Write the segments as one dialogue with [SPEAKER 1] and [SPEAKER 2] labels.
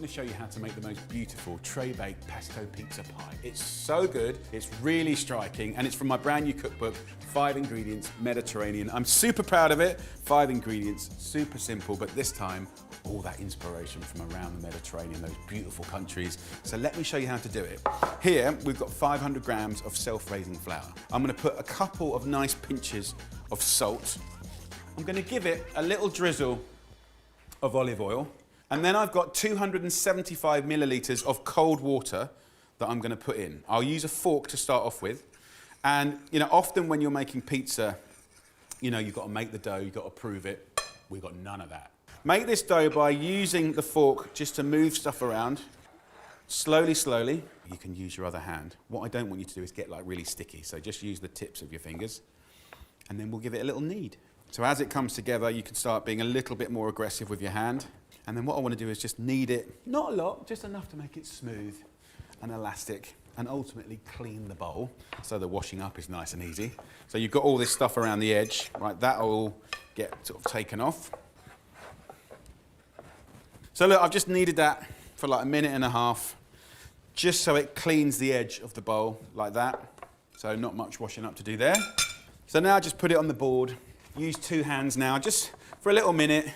[SPEAKER 1] going to show you how to make the most beautiful Traybake pesto pizza pie. It's so good, it's really striking, and it's from my brand new cookbook, 5 ingredients, Mediterranean. I'm super proud of it. 5 ingredients, super simple, but this time, all that inspiration from around the Mediterranean, those beautiful countries. So let me show you how to do it. Here, we've got 500 grams of self-raising flour. I'm going to put a couple of nice pinches of salt. I'm going to give it a little drizzle of olive oil. And then I've got 275 millilitres of cold water that I'm going to put in. I'll use a fork to start off with. And, you know, often when you're making pizza, you know, you've got to make the dough, you've got to prove it. We've got none of that. Make this dough by using the fork just to move stuff around. Slowly, slowly. You can use your other hand. What I don't want you to do is get like really sticky. So just use the tips of your fingers. And then we'll give it a little knead. So as it comes together, you can start being a little bit more aggressive with your hand. And then what I want to do is just knead it, not a lot, just enough to make it smooth and elastic, and ultimately clean the bowl so the washing up is nice and easy. So you've got all this stuff around the edge, right? That'll all get sort of taken off. So look, I've just kneaded that for like a minute and a half, just so it cleans the edge of the bowl like that. So not much washing up to do there. So now just put it on the board. Use 2 hands now, just for a little minute,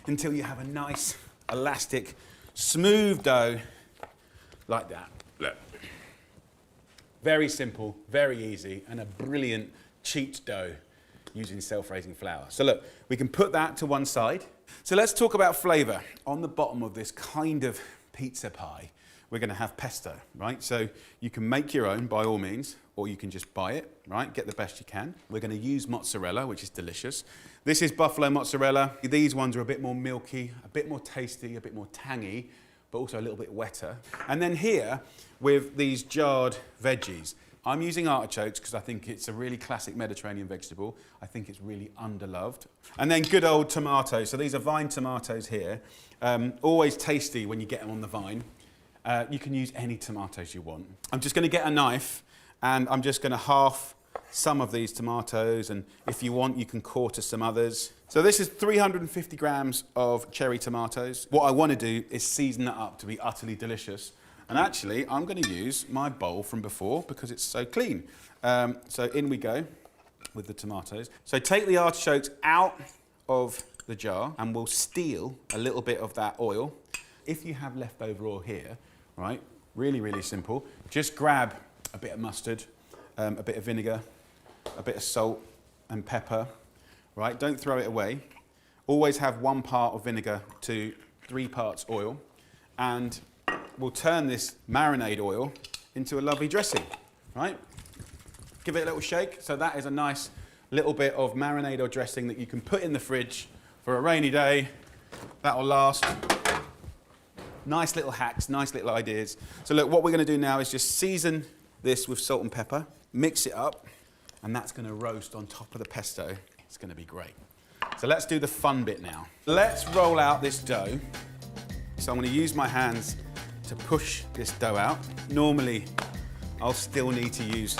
[SPEAKER 1] until you have a nice, elastic, smooth dough like that. Look. Very simple, very easy, and a brilliant cheat dough using self-raising flour. So look, we can put that to one side. So let's talk about flavour. On the bottom of this kind of pizza pie, we're going to have pesto, right? So you can make your own by all means, or you can just buy it, right? Get the best you can. We're going to use mozzarella, which is delicious. This is buffalo mozzarella. These ones are a bit more milky, a bit more tasty, a bit more tangy, but also a little bit wetter. And then here, with these jarred veggies, I'm using artichokes because I think it's a really classic Mediterranean vegetable. I think it's really underloved. And then good old tomatoes. So these are vine tomatoes here. Always tasty when you get them on the vine. You can use any tomatoes you want. I'm just going to get a knife and I'm just going to half some of these tomatoes, and if you want you can quarter some others. So this is 350 grams of cherry tomatoes. What I want to do is season that up to be utterly delicious. And actually I'm going to use my bowl from before because it's so clean. So in we go with the tomatoes. So take the artichokes out of the jar and we'll steal a little bit of that oil. If you have leftover oil here, right, really, really simple. Just grab a bit of mustard, a bit of vinegar, a bit of salt and pepper, right? Don't throw it away. Always have 1 part of vinegar to 3 parts oil, and we'll turn this marinade oil into a lovely dressing, right? Give it a little shake. So that is a nice little bit of marinade or dressing that you can put in the fridge for a rainy day. That'll last. Nice little hacks, nice little ideas. So look, what we're going to do now is just season this with salt and pepper, mix it up, and that's going to roast on top of the pesto. It's going to be great. So let's do the fun bit now. Let's roll out this dough. So I'm going to use my hands to push this dough out. Normally, I'll still need to use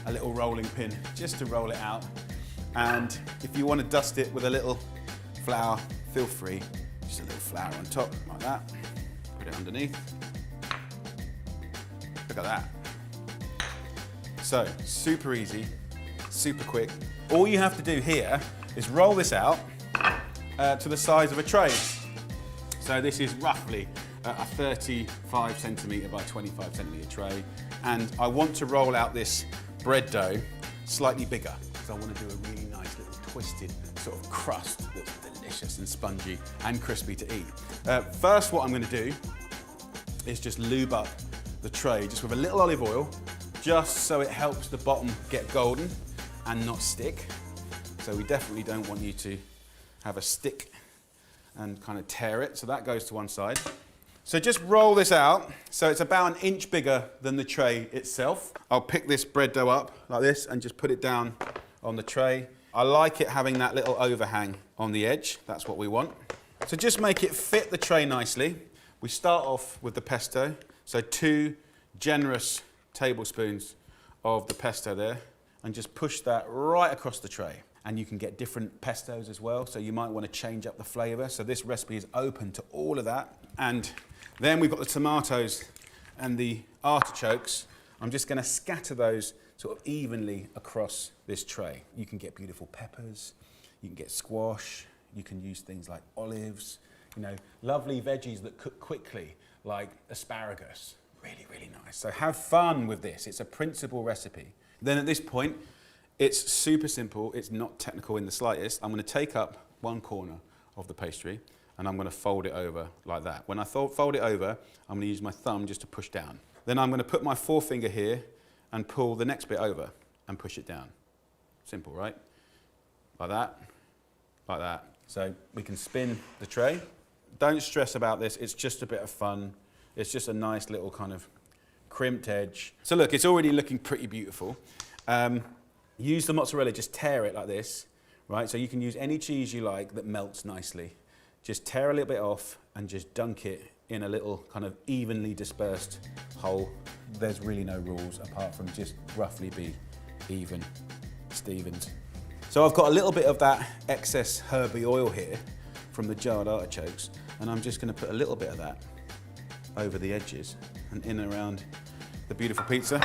[SPEAKER 1] a little rolling pin just to roll it out. And if you want to dust it with a little flour, feel free. Just a little flour on top, like that. Put it underneath. Look at that. So, super easy, super quick. All you have to do here is roll this out to the size of a tray. So this is roughly a 35 centimetre by 25 centimetre tray. And I want to roll out this bread dough slightly bigger because I want to do a really nice little twisted sort of crust that's delicious and spongy and crispy to eat. First, what I'm going to do is just lube up the tray just with a little olive oil, just so it helps the bottom get golden and not stick. So we definitely don't want you to have a stick and kind of tear it. So that goes to one side. So just roll this out. So it's about 1 inch bigger than the tray itself. I'll pick this bread dough up like this and just put it down on the tray. I like it having that little overhang on the edge. That's what we want. So just make it fit the tray nicely. We start off with the pesto. So 2 generous tablespoons of the pesto there, and just push that right across the tray. And you can get different pestos as well, so you might want to change up the flavour. So this recipe is open to all of that. And then we've got the tomatoes and the artichokes. I'm just gonna scatter those sort of evenly across this tray. You can get beautiful peppers, you can get squash, you can use things like olives, you know, lovely veggies that cook quickly, like asparagus. Really, really nice. So have fun with this. It's a principal recipe. Then at this point, it's super simple. It's not technical in the slightest. I'm gonna take up one corner of the pastry and I'm gonna fold it over like that. When I fold it over, I'm gonna use my thumb just to push down. Then I'm gonna put my forefinger here and pull the next bit over and push it down. Simple, right? Like that, like that. So we can spin the tray. Don't stress about this, it's just a bit of fun. It's just a nice little kind of crimped edge. So look, it's already looking pretty beautiful. Use the mozzarella, just tear it like this, right? So you can use any cheese you like that melts nicely. Just tear a little bit off and just dunk it in a little kind of evenly dispersed hole. There's really no rules apart from just roughly be even Stevens. So I've got a little bit of that excess herby oil here from the jarred artichokes, and I'm just gonna put a little bit of that over the edges and in and around the beautiful pizza.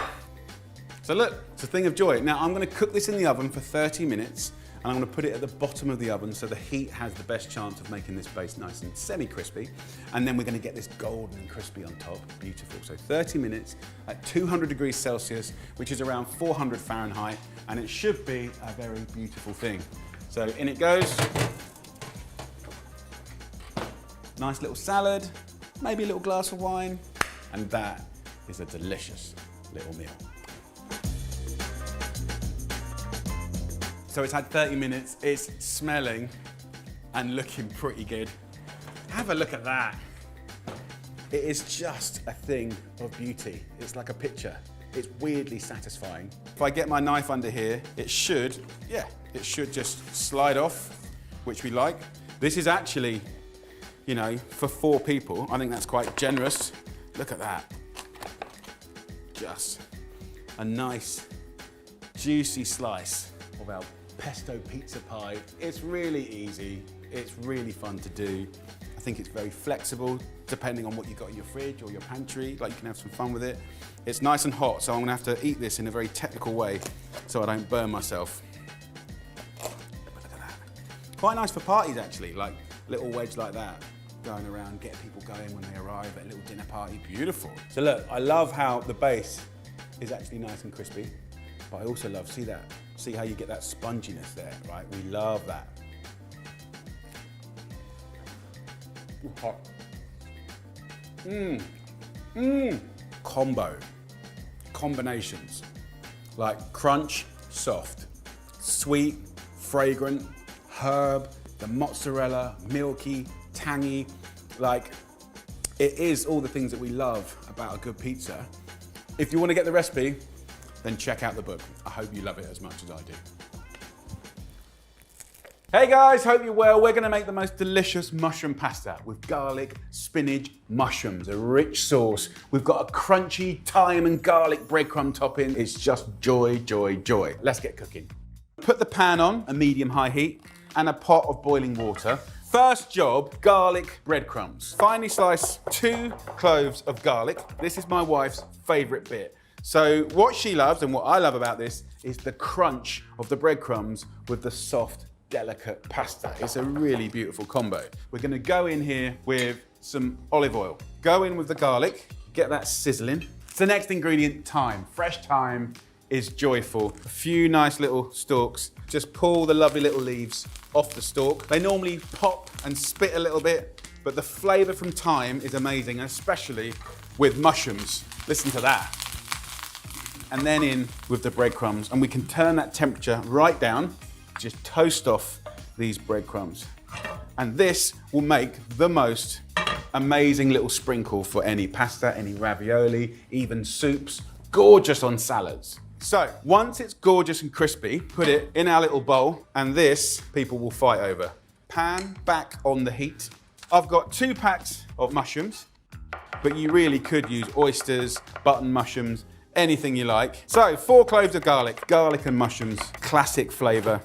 [SPEAKER 1] So look, it's a thing of joy. Now I'm gonna cook this in the oven for 30 minutes and I'm gonna put it at the bottom of the oven so the heat has the best chance of making this base nice and semi-crispy. And then we're gonna get this golden and crispy on top, beautiful. So 30 minutes at 200 degrees Celsius, which is around 400 Fahrenheit, and it should be a very beautiful thing. So in it goes. Nice little salad, maybe a little glass of wine, and that is a delicious little meal. So it's had 30 minutes, it's smelling and looking pretty good. Have a look at that. It is just a thing of beauty. It's like a picture. It's weirdly satisfying. If I get my knife under here, it should just slide off, which we like. This is actually, you know, for 4 people, I think that's quite generous. Look at that. Just a nice, juicy slice of our pesto pizza pie. It's really easy. It's really fun to do. I think it's very flexible, depending on what you've got in your fridge or your pantry. Like, you can have some fun with it. It's nice and hot, so I'm gonna have to eat this in a very technical way so I don't burn myself. Look at that. Quite nice for parties, actually, like a little wedge like that, going around, getting people going when they arrive at a little dinner party. Beautiful. So look, I love how the base is actually nice and crispy, but I also love, see that? See how you get that sponginess there, right? We love that. Ooh, hot. Combinations. Like crunch, soft, sweet, fragrant, herb, the mozzarella, milky, tangy. Like, it is all the things that we love about a good pizza. If you want to get the recipe, then check out the book. I hope you love it as much as I do. Hey guys, hope you're well. We're gonna make the most delicious mushroom pasta with garlic, spinach, mushrooms, a rich sauce. We've got a crunchy thyme and garlic breadcrumb topping. It's just joy, joy, joy. Let's get cooking. Put the pan on a medium-high heat and a pot of boiling water. First job, garlic breadcrumbs. Finely slice 2 cloves of garlic. This is my wife's favorite bit. So what she loves and what I love about this is the crunch of the breadcrumbs with the soft, delicate pasta. It's a really beautiful combo. We're gonna go in here with some olive oil. Go in with the garlic, get that sizzling. So the next ingredient, thyme. Fresh thyme is joyful. A few nice little stalks. Just pull the lovely little leaves off the stalk. They normally pop and spit a little bit, but the flavor from thyme is amazing, especially with mushrooms. Listen to that. And then in with the breadcrumbs, and we can turn that temperature right down. Just toast off these breadcrumbs. And this will make the most amazing little sprinkle for any pasta, any ravioli, even soups, gorgeous on salads. So once it's gorgeous and crispy, put it in our little bowl, and this people will fight over. Pan back on the heat. I've got 2 packs of mushrooms, but you really could use oysters, button mushrooms, anything you like. So 4 cloves of garlic and mushrooms, classic flavor.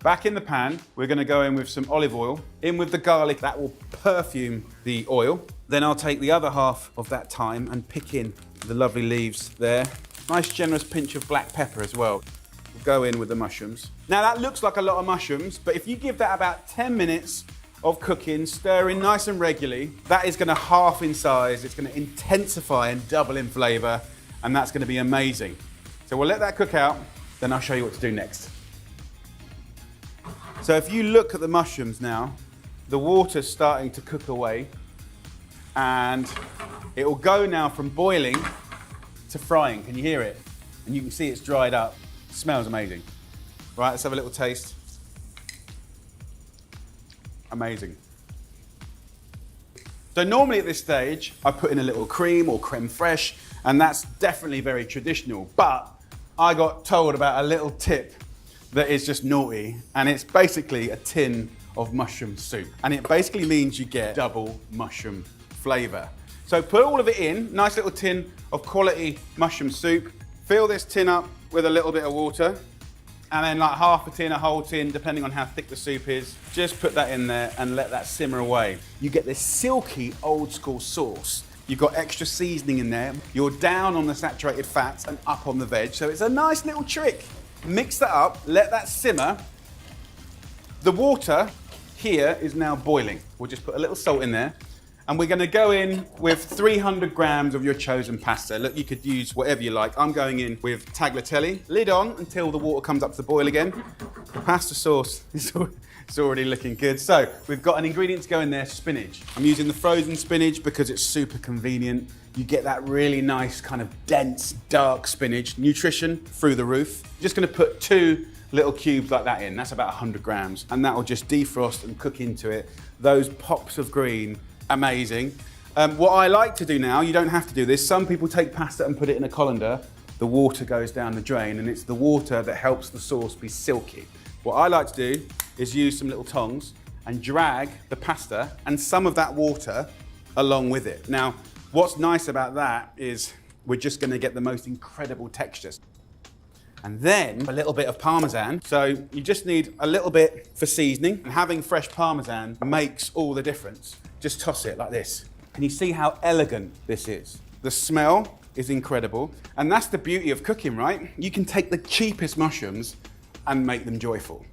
[SPEAKER 1] Back in the pan, we're gonna go in with some olive oil, in with the garlic, that will perfume the oil. Then I'll take the other half of that thyme and pick in the lovely leaves there. Nice generous pinch of black pepper as well. We'll go in with the mushrooms. Now that looks like a lot of mushrooms, but if you give that about 10 minutes of cooking, stirring nice and regularly, that is gonna half in size, it's gonna intensify and double in flavor, and that's gonna be amazing. So we'll let that cook out, then I'll show you what to do next. So if you look at the mushrooms now, the water's starting to cook away, and it will go now from boiling to frying. Can you hear it? And you can see it's dried up. It smells amazing. Right, let's have a little taste. Amazing. So normally at this stage, I put in a little cream or creme fraiche, and that's definitely very traditional, but I got told about a little tip that is just naughty, and it's basically a tin of mushroom soup. And it basically means you get double mushroom flavor. So put all of it in, nice little tin of quality mushroom soup, fill this tin up with a little bit of water, and then like half a tin, a whole tin, depending on how thick the soup is. Just put that in there and let that simmer away. You get this silky old school sauce. You've got extra seasoning in there. You're down on the saturated fats and up on the veg, so it's a nice little trick. Mix that up, let that simmer. The water here is now boiling. We'll just put a little salt in there. And we're gonna go in with 300 grams of your chosen pasta. Look, you could use whatever you like. I'm going in with tagliatelle. Lid on until the water comes up to the boil again. The pasta sauce is already looking good. So we've got an ingredient to go in there, spinach. I'm using the frozen spinach because it's super convenient. You get that really nice kind of dense, dark spinach. Nutrition through the roof. Just gonna put 2 little cubes like that in. That's about 100 grams. And that will just defrost and cook into it. Those pops of green, amazing. What I like to do now, you don't have to do this. Some people take pasta and put it in a colander. The water goes down the drain, and it's the water that helps the sauce be silky. What I like to do is use some little tongs and drag the pasta and some of that water along with it. Now, what's nice about that is we're just gonna get the most incredible textures. And then a little bit of Parmesan. So you just need a little bit for seasoning. And having fresh Parmesan makes all the difference. Just toss it like this. Can you see how elegant this is? The smell is incredible. And that's the beauty of cooking, right? You can take the cheapest mushrooms and make them joyful.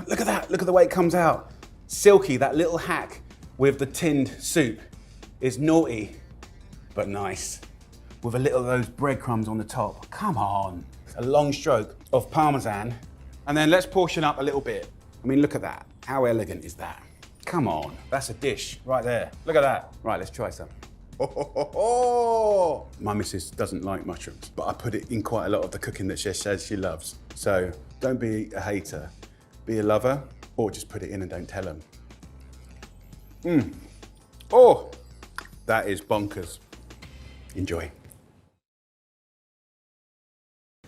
[SPEAKER 1] Look at that, look at the way it comes out. Silky, that little hack with the tinned soup is naughty, but nice. With a little of those breadcrumbs on the top. Come on. A long stroke of Parmesan. And then let's portion up a little bit. I mean, look at that. How elegant is that? Come on, that's a dish right there. Look at that. Right, let's try some. Oh. My missus doesn't like mushrooms, but I put it in quite a lot of the cooking that she says she loves. So don't be a hater, be a lover, or just put it in and don't tell them. Oh, that is bonkers. Enjoy.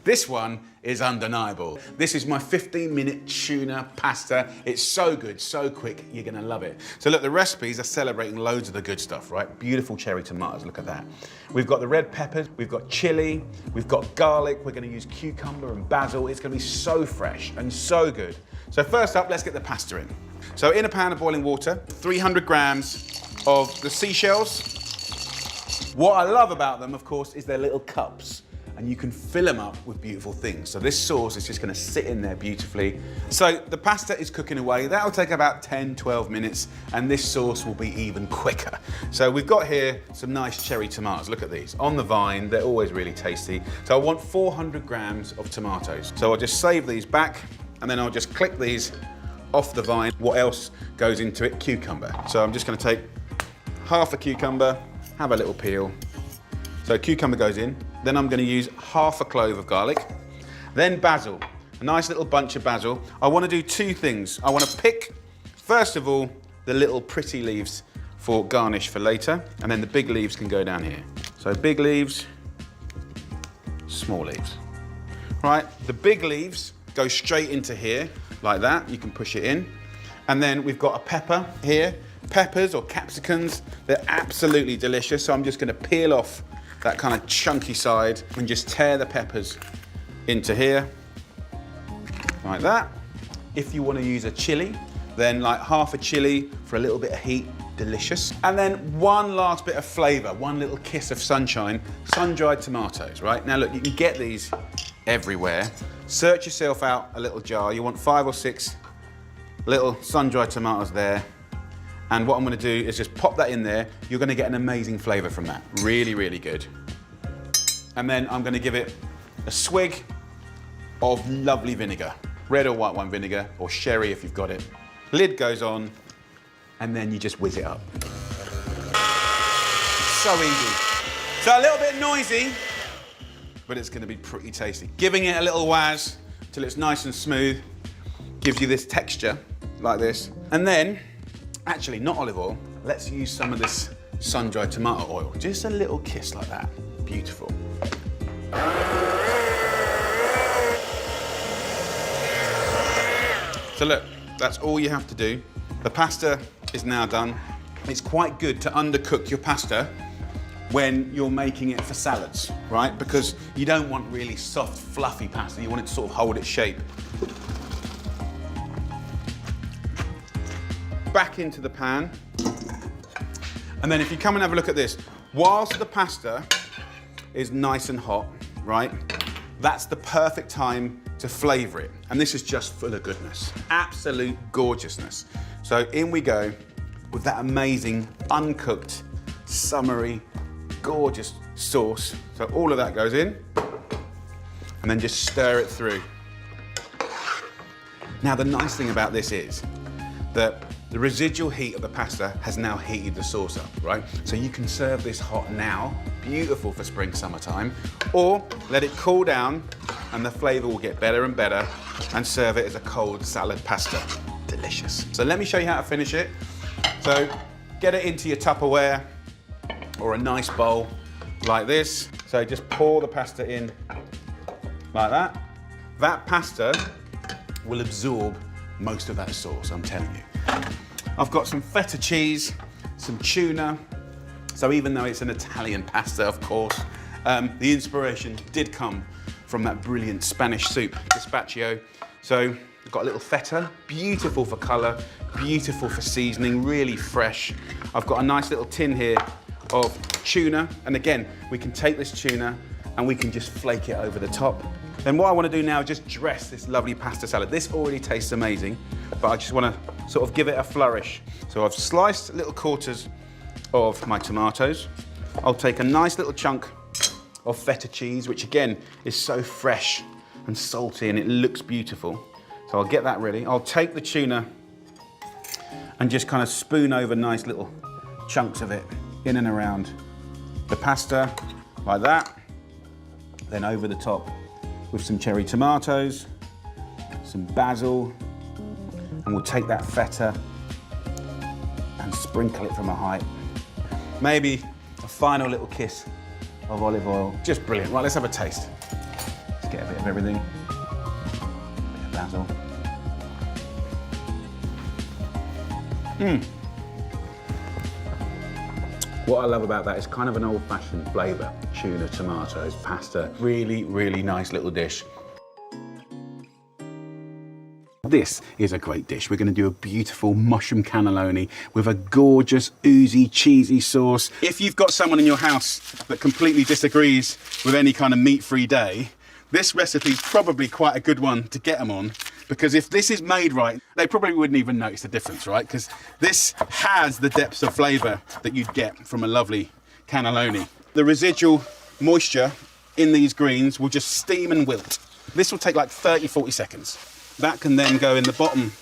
[SPEAKER 1] This one is undeniable. This is my 15-minute tuna pasta. It's so good, so quick, you're gonna love it. So look, the recipes are celebrating loads of the good stuff, right? Beautiful cherry tomatoes, look at that. We've got the red peppers, we've got chili, we've got garlic, we're gonna use cucumber and basil. It's gonna be so fresh and so good. So first up, let's get the pasta in. So in a pan of boiling water, 300 grams of the seashells. What I love about them, of course, is their little cups. And you can fill them up with beautiful things. So this sauce is just gonna sit in there beautifully. So the pasta is cooking away. That'll take about 10, 12 minutes, and this sauce will be even quicker. So we've got here some nice cherry tomatoes. Look at these, on the vine. They're always really tasty. So I want 400 grams of tomatoes. So I'll just save these back, and then I'll just click these off the vine. What else goes into it? Cucumber. So I'm just gonna take half a cucumber, have a little peel. So cucumber goes in. Then I'm gonna use half a clove of garlic. Then basil, a nice little bunch of basil. I wanna do 2 things. I wanna pick, first of all, the little pretty leaves for garnish for later, and then the big leaves can go down here. So big leaves, small leaves. Right, the big leaves go straight into here, like that. You can push it in. And then we've got a pepper here. Peppers or capsicums, they're absolutely delicious. So I'm just gonna peel off that kind of chunky side and just tear the peppers into here, like that. If you want to use a chili, then like half a chili for a little bit of heat, delicious. And then one last bit of flavor, one little kiss of sunshine, sun-dried tomatoes, right? Now look, you can get these everywhere. Search yourself out a little jar. You want 5 or 6 little sun-dried tomatoes there. And what I'm gonna do is just pop that in there. You're gonna get an amazing flavor from that. Really, really good. And then I'm gonna give it a swig of lovely vinegar. Red or white wine vinegar, or sherry if you've got it. Lid goes on, and then you just whiz it up. So easy. So a little bit noisy, but it's gonna be pretty tasty. Giving it a little waz till it's nice and smooth, gives you this texture like this. And then, actually not olive oil, let's use some of this sun-dried tomato oil. Just a little kiss like that. Beautiful. So look, that's all you have to do. The pasta is now done. It's quite good to undercook your pasta when you're making it for salads, right? Because you don't want really soft, fluffy pasta. You want it to sort of hold its shape. Back into the pan. And then if you come and have a look at this, whilst the pasta is nice and hot, right? That's the perfect time to flavour it. And this is just full of goodness. Absolute gorgeousness. So in we go with that amazing, uncooked, summery, gorgeous sauce. So all of that goes in, and then just stir it through. Now the nice thing about this is that the residual heat of the pasta has now heated the sauce up, right? So you can serve this hot now, beautiful for spring, summertime, or let it cool down and the flavour will get better and better, and serve it as a cold salad pasta. Delicious. So let me show you how to finish it. So get it into your Tupperware or a nice bowl like this. So just pour the pasta in like that. That pasta will absorb most of that sauce, I'm telling you. I've got some feta cheese, some tuna. So even though it's an Italian pasta, of course, the inspiration did come from that brilliant Spanish soup, gazpacho. So I've got a little feta, beautiful for colour, beautiful for seasoning, really fresh. I've got a nice little tin here of tuna. And again, we can take this tuna and we can just flake it over the top. Then what I want to do now is just dress this lovely pasta salad. This already tastes amazing, but I just want to sort of give it a flourish. So I've sliced little quarters of my tomatoes. I'll take a nice little chunk of feta cheese, which again is so fresh and salty and it looks beautiful. So I'll get that ready. I'll take the tuna and just kind of spoon over nice little chunks of it in and around the pasta like that. Then over the top with some cherry tomatoes, some basil, and we'll take that feta and sprinkle it from a height. Maybe a final little kiss of olive oil. Just brilliant. Right, let's have a taste. Let's get a bit of everything. A bit of basil. What I love about that is kind of an old-fashioned flavour. Tuna, tomatoes, pasta. Really, really nice little dish. This is a great dish. We're going to do a beautiful mushroom cannelloni with a gorgeous, oozy, cheesy sauce. If you've got someone in your house that completely disagrees with any kind of meat-free day, this recipe is probably quite a good one to get them on, because if this is made right, they probably wouldn't even notice the difference, right? Because this has the depths of flavour that you'd get from a lovely cannelloni. The residual moisture in these greens will just steam and wilt. This will take like 30, 40 seconds. That can then go in the bottom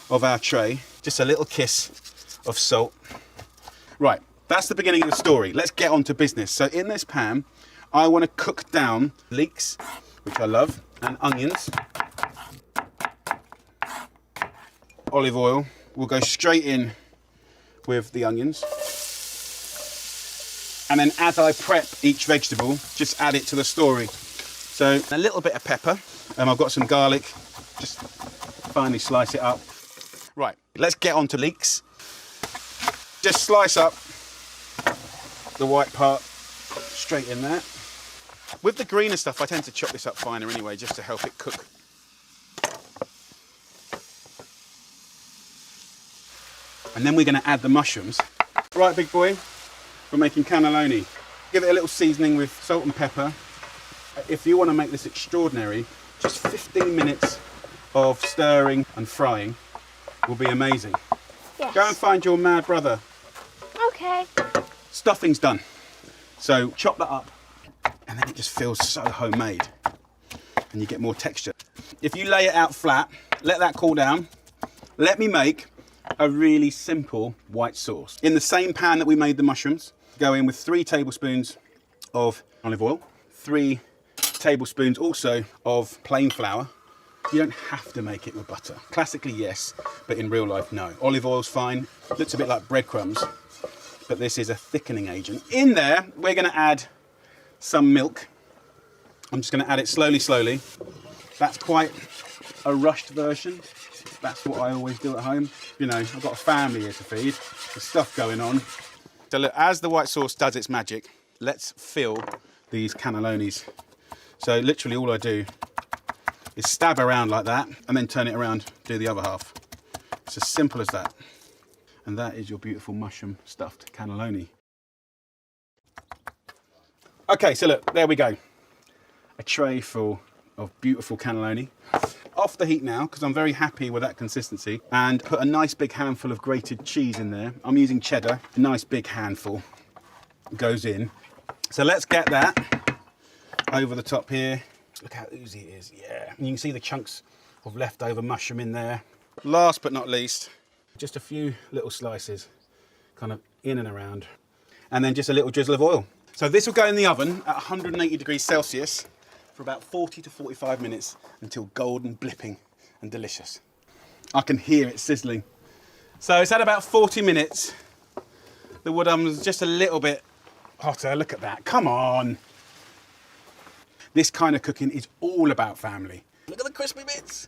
[SPEAKER 1] of our tray. Just a little kiss of salt. Right, that's the beginning of the story. Let's get on to business. So in this pan, I want to cook down leeks, which I love, and onions. Olive oil will go straight in with the onions. And then as I prep each vegetable, just add it to the story. So a little bit of pepper, and I've got some garlic. Just finely slice it up. Right, let's get on to leeks. Just slice up the white part straight in there. With the greener stuff, I tend to chop this up finer anyway, just to help it cook. And then we're going to add the mushrooms. Right, big boy, we're making cannelloni. Give it a little seasoning with salt and pepper. If you want to make this extraordinary, just 15 minutes of stirring and frying will be amazing.
[SPEAKER 2] Yes.
[SPEAKER 1] Go and find your mad brother.
[SPEAKER 2] Okay.
[SPEAKER 1] Stuffing's done. So chop that up and then it just feels so homemade and you get more texture. If you lay it out flat, let that cool down, let me make a really simple white sauce. In the same pan that we made the mushrooms, go in with 3 tablespoons of olive oil, 3 tablespoons also of plain flour. You don't have to make it with butter. Classically, yes, but in real life, no. Olive oil's fine. Looks a bit like breadcrumbs, but this is a thickening agent. In there, we're gonna add some milk. I'm just gonna add it slowly, slowly. That's quite a rushed version. That's what I always do at home. You know, I've got a family here to feed. There's stuff going on. So look, as the white sauce does its magic, let's fill these cannellonis. So literally all I do is stab around like that and then turn it around, do the other half. It's as simple as that. And that is your beautiful mushroom stuffed cannelloni. Okay, so look, there we go. A tray full of beautiful cannelloni. Off the heat now, because I'm very happy with that consistency. And put a nice big handful of grated cheese in there. I'm using cheddar, a nice big handful goes in. So let's get that over the top here. Look how oozy it is, yeah. And you can see the chunks of leftover mushroom in there. Last but not least, just a few little slices, kind of in and around. And then just a little drizzle of oil. So this will go in the oven at 180 degrees Celsius for about 40 to 45 minutes until golden, blipping and delicious. I can hear it sizzling. So it's at about 40 minutes. The wood oven's just a little bit hotter. Look at that, come on. This kind of cooking is all about family. Look at the crispy bits.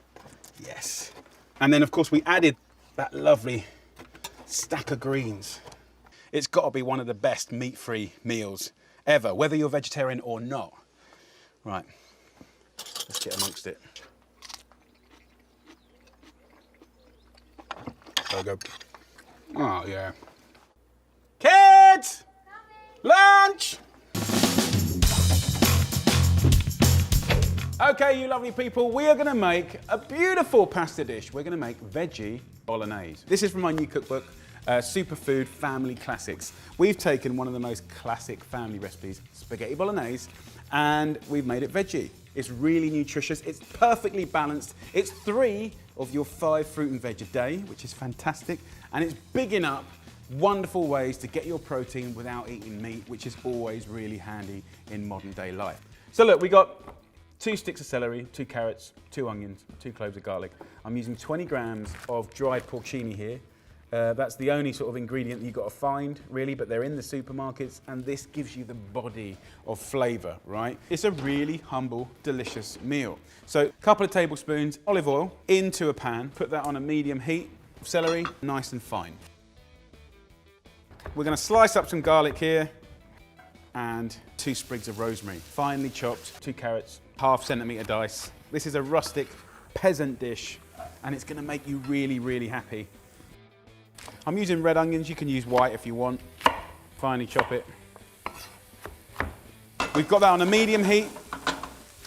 [SPEAKER 1] Yes. And then of course we added that lovely stack of greens. It's got to be one of the best meat-free meals ever, whether you're vegetarian or not. Right, let's get amongst it. So go. Oh yeah. Kids! Lunch! Okay, you lovely people, we are going to make a beautiful pasta dish. We're going to make veggie bolognese. This is from my new cookbook, Superfood Family Classics. We've taken one of the most classic family recipes, spaghetti bolognese, and we've made it veggie. It's really nutritious, it's perfectly balanced. It's 3 of your 5 fruit and veg a day, which is fantastic, and it's bigging up wonderful ways to get your protein without eating meat, which is always really handy in modern day life. So look, we got 2 sticks of celery, 2 carrots, 2 onions, 2 cloves of garlic. I'm using 20 grams of dried porcini here. That's the only sort of ingredient that you've got to find, really, but they're in the supermarkets, and this gives you the body of flavour, right? It's a really humble, delicious meal. So a couple of tablespoons olive oil into a pan, put that on a medium heat, celery, nice and fine. We're going to slice up some garlic here, and 2 sprigs of rosemary, finely chopped, 2 carrots, ½ centimetre dice. This is a rustic peasant dish, and it's going to make you really, really happy. I'm using red onions, you can use white if you want. Finely chop it. We've got that on a medium heat,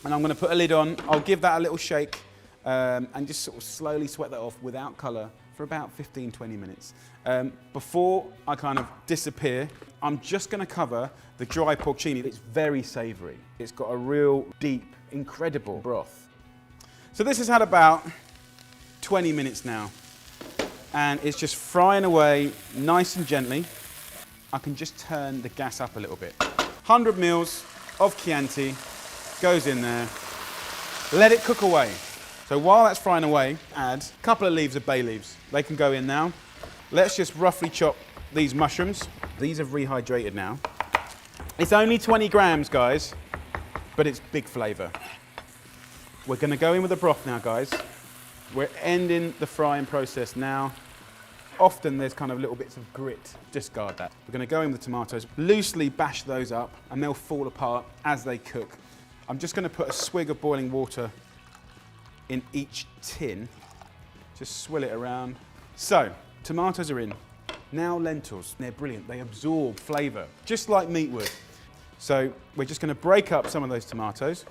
[SPEAKER 1] and I'm going to put a lid on. I'll give that a little shake and just sort of slowly sweat that off without colour for about 15-20 minutes. Before I kind of disappear, I'm just going to cover the dry porcini. It's very savoury. It's got a real deep, incredible broth. So this has had about 20 minutes now, and it's just frying away nice and gently. I can just turn the gas up a little bit. 100 mils of Chianti goes in there. Let it cook away. So while that's frying away, add a couple of leaves of bay leaves. They can go in now. Let's just roughly chop these mushrooms. These have rehydrated now. It's only 20 grams, guys, but it's big flavour. We're going to go in with the broth now, guys. We're ending the frying process now. Often there's kind of little bits of grit. Discard that. We're going to go in with the tomatoes, loosely bash those up, and they'll fall apart as they cook. I'm just going to put a swig of boiling water in each tin. Just swill it around. So, tomatoes are in. Now lentils, they're brilliant. They absorb flavour, just like meat would. So we're just going to break up some of those tomatoes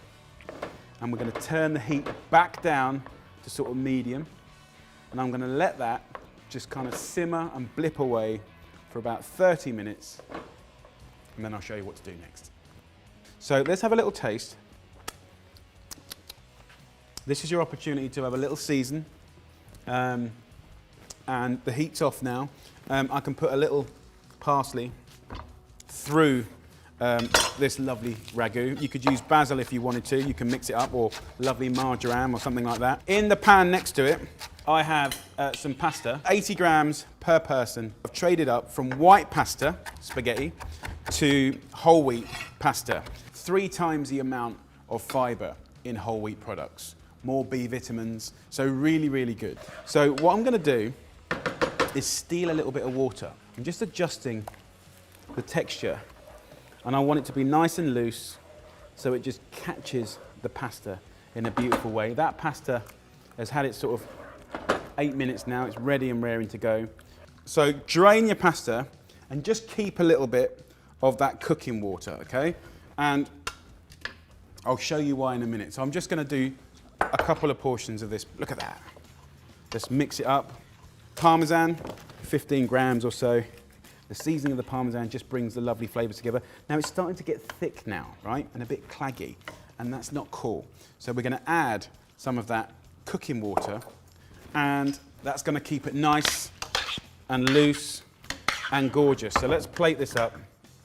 [SPEAKER 1] and we're going to turn the heat back down to sort of medium. And I'm going to let that just kind of simmer and blip away for about 30 minutes. And then I'll show you what to do next. So let's have a little taste. This is your opportunity to have a little season. And the heat's off now. I can put a little parsley through this lovely ragu. You could use basil if you wanted to. You can mix it up, or lovely marjoram or something like that. In the pan next to it, I have some pasta, 80 grams per person. I've traded up from white pasta, spaghetti, to whole wheat pasta. 3 times the amount of fibre in whole wheat products. More B vitamins, so really, really good. So what I'm going to do is steal a little bit of water. I'm just adjusting the texture, and I want it to be nice and loose so it just catches the pasta in a beautiful way. That pasta has had its sort of 8 minutes now. It's ready and raring to go. So drain your pasta and just keep a little bit of that cooking water, okay? And I'll show you why in a minute. So I'm just going to do a couple of portions of this. Look at that. Let's mix it up. Parmesan, 15 grams or so. The seasoning of the Parmesan just brings the lovely flavours together. Now it's starting to get thick now, right? And a bit claggy, and that's not cool. So we're gonna add some of that cooking water, and that's gonna keep it nice and loose and gorgeous. So let's plate this up.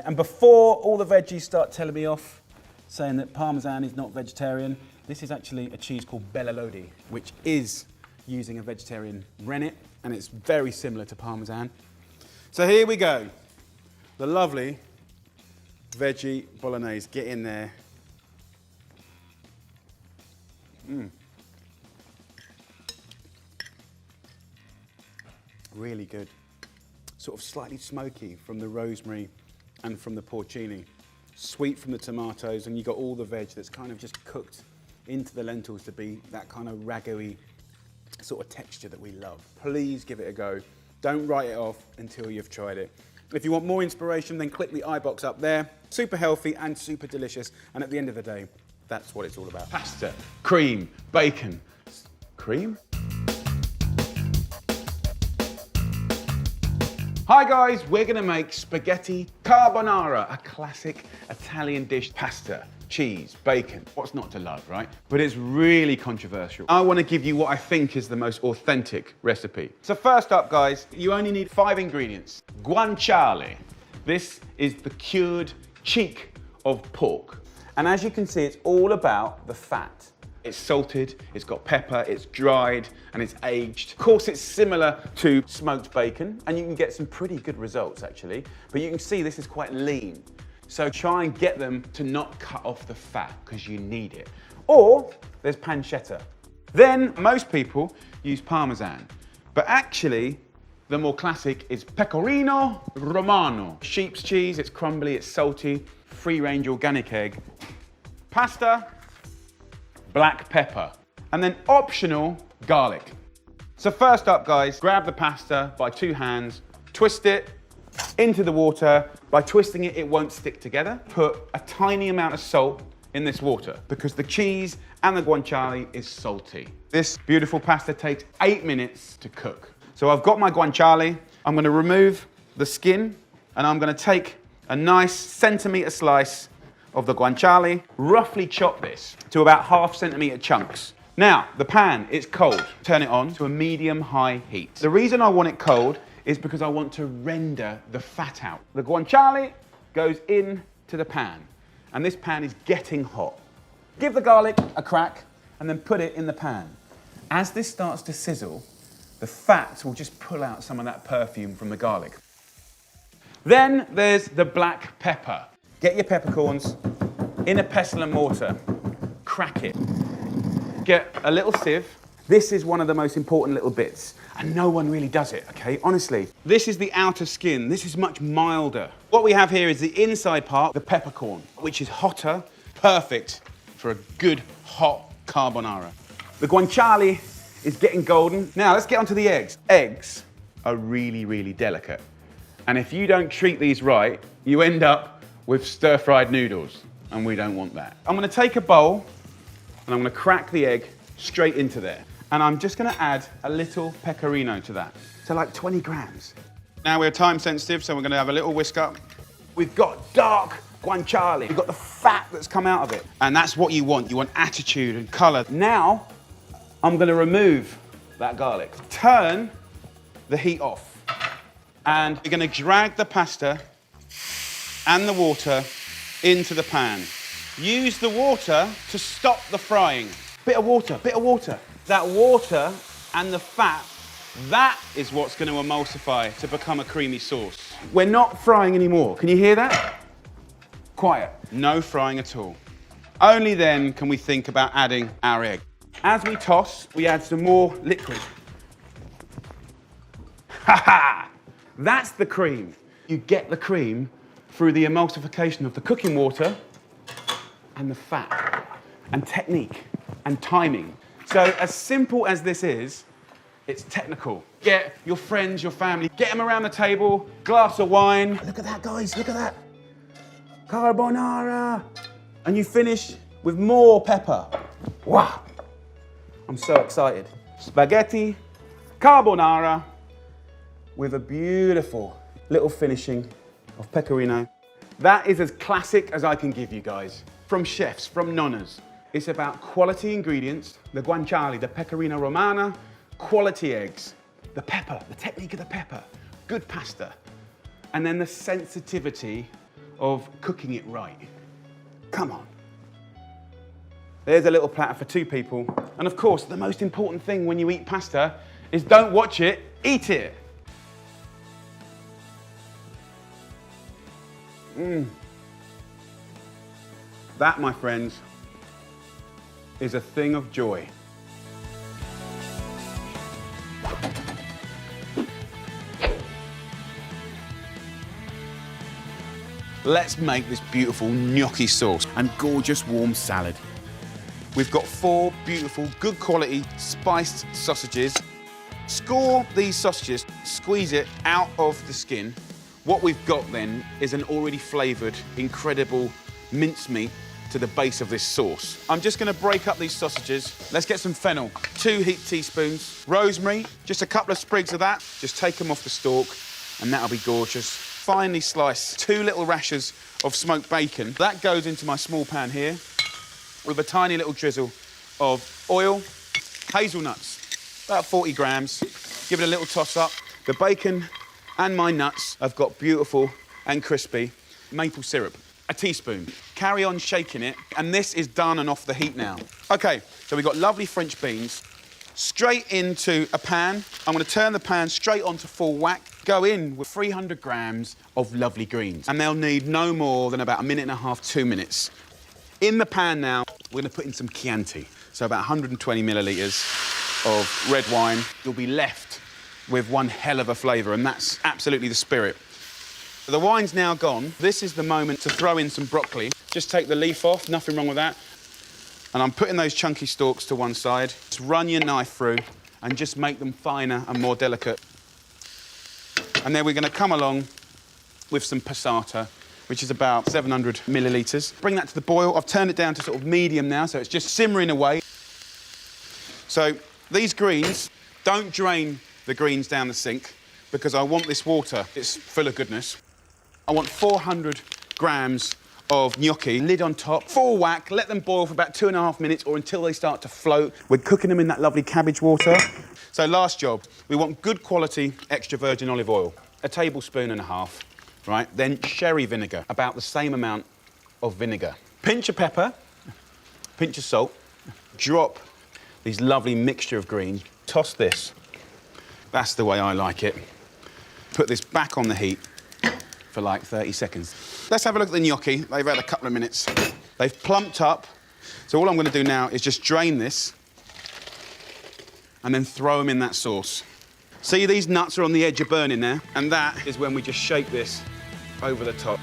[SPEAKER 1] And before all the veggies start telling me off, saying that Parmesan is not vegetarian, this is actually a cheese called Bella Lodi, which is using a vegetarian rennet, and it's very similar to Parmesan. So here we go. The lovely veggie Bolognese. Get in there. Really good. Sort of slightly smoky from the rosemary and from the porcini. Sweet from the tomatoes, and you got all the veg that's kind of just cooked into the lentils to be that kind of ragu-y sort of texture that we love. Please give it a go. Don't write it off until you've tried it. If you want more inspiration, then click the iBox up there. Super healthy and super delicious. And at the end of the day, that's what it's all about. Pasta, cream, bacon. Cream? Hi guys, we're gonna make spaghetti carbonara, a classic Italian dish. Pasta, cheese, bacon. What's not to love, right? But it's really controversial. I want to give you what I think is the most authentic recipe. So first up, guys, you only need 5 ingredients. Guanciale. This is the cured cheek of pork. And as you can see, it's all about the fat. It's salted, it's got pepper, it's dried, and it's aged. Of course, it's similar to smoked bacon, and you can get some pretty good results, actually. But you can see this is quite lean. So try and get them to not cut off the fat, because you need it. Or there's pancetta. Then most people use Parmesan. But actually, the more classic is Pecorino Romano. Sheep's cheese, it's crumbly, it's salty, free-range organic egg. Pasta, black pepper, and then optional garlic. So first up, guys, grab the pasta by 2 hands, twist it into the water. By twisting it, it won't stick together. Put a tiny amount of salt in this water because the cheese and the guanciale is salty. This beautiful pasta takes 8 minutes to cook. So I've got my guanciale. I'm gonna remove the skin, and I'm gonna take a nice centimetre slice of the guanciale, roughly chop this to about 1/2 centimetre chunks. Now, the pan is cold. Turn it on to a medium-high heat. The reason I want it cold is because I want to render the fat out. The guanciale goes into the pan, and this pan is getting hot. Give the garlic a crack, and then put it in the pan. As this starts to sizzle, the fat will just pull out some of that perfume from the garlic. Then there's the black pepper. Get your peppercorns in a pestle and mortar, crack it. Get a little sieve. This is one of the most important little bits, and no one really does it, okay? Honestly, this is the outer skin. This is much milder. What we have here is the inside part, the peppercorn, which is hotter, perfect for a good hot carbonara. The guanciale is getting golden. Now let's get onto the eggs. Eggs are really, really delicate. And if you don't treat these right, you end up with stir-fried noodles, and we don't want that. I'm gonna take a bowl, and I'm gonna crack the egg straight into there. And I'm just gonna add a little pecorino to that. So like 20 grams. Now we're time sensitive, so we're gonna have a little whisk up. We've got dark guanciale. We've got the fat that's come out of it. And that's what you want. You want attitude and color. Now, I'm gonna remove that garlic. Turn the heat off. And you're gonna drag the pasta and the water into the pan. Use the water to stop the frying. Bit of water, bit of water. That water and the fat, that is what's going to emulsify to become a creamy sauce. We're not frying anymore. Can you hear that? Quiet. No frying at all. Only then can we think about adding our egg. As we toss, we add some more liquid. Ha ha! That's the cream. You get the cream through the emulsification of the cooking water and the fat, and technique, and timing. So as simple as this is, it's technical. Get your friends, your family, get them around the table, glass of wine. Look at that, guys, look at that. Carbonara. And you finish with more pepper. Wow. I'm so excited. Spaghetti, carbonara, with a beautiful little finishing of pecorino. That is as classic as I can give you guys. From chefs, from nonnas. It's about quality ingredients, the guanciale, the pecorino romana, quality eggs, the pepper, the technique of the pepper, good pasta, and then the sensitivity of cooking it right. Come on. There's a little platter for 2 people. And of course, the most important thing when you eat pasta is don't watch it, eat it. That, my friends, is a thing of joy. Let's make this beautiful gnocchi sauce and gorgeous warm salad. We've got 4 beautiful, good quality spiced sausages. Score these sausages, squeeze it out of the skin. What we've got then is an already flavoured, incredible mincemeat to the base of this sauce. I'm just gonna break up these sausages. Let's get some fennel, 2 heaped teaspoons. Rosemary, just a couple of sprigs of that. Just take them off the stalk and that'll be gorgeous. Finely slice 2 little rashers of smoked bacon. That goes into my small pan here with a tiny little drizzle of oil. Hazelnuts, about 40 grams. Give it a little toss up. The bacon and my nuts have got beautiful and crispy maple syrup. A teaspoon. Carry on shaking it, and this is done and off the heat now. Okay, so we've got lovely French beans. Straight into a pan. I'm gonna turn the pan straight onto full whack. Go in with 300 grams of lovely greens. And they'll need no more than about 1.5 to 2 minutes. In the pan now, we're gonna put in some Chianti. So about 120 millilitres of red wine. You'll be left with one hell of a flavour, and that's absolutely the spirit. The wine's now gone. This is the moment to throw in some broccoli. Just take the leaf off, nothing wrong with that. And I'm putting those chunky stalks to one side. Just run your knife through and just make them finer and more delicate. And then we're gonna come along with some passata, which is about 700 millilitres. Bring that to the boil. I've turned it down to sort of medium now, so it's just simmering away. So these greens, don't drain the greens down the sink because I want this water, it's full of goodness. I want 400 grams of gnocchi, lid on top, full whack, let them boil for about 2.5 minutes or until they start to float. We're cooking them in that lovely cabbage water. So last job, we want good quality extra virgin olive oil, 1.5 tablespoons, right? Then sherry vinegar, about the same amount of vinegar. Pinch of pepper, pinch of salt, drop these lovely mixture of greens, toss this. That's the way I like it. Put this back on the heat for like 30 seconds. Let's have a look at the gnocchi. They've had a couple of minutes. They've plumped up. So all I'm going to do now is just drain this and then throw them in that sauce. See, these nuts are on the edge of burning now, and that is when we just shake this over the top.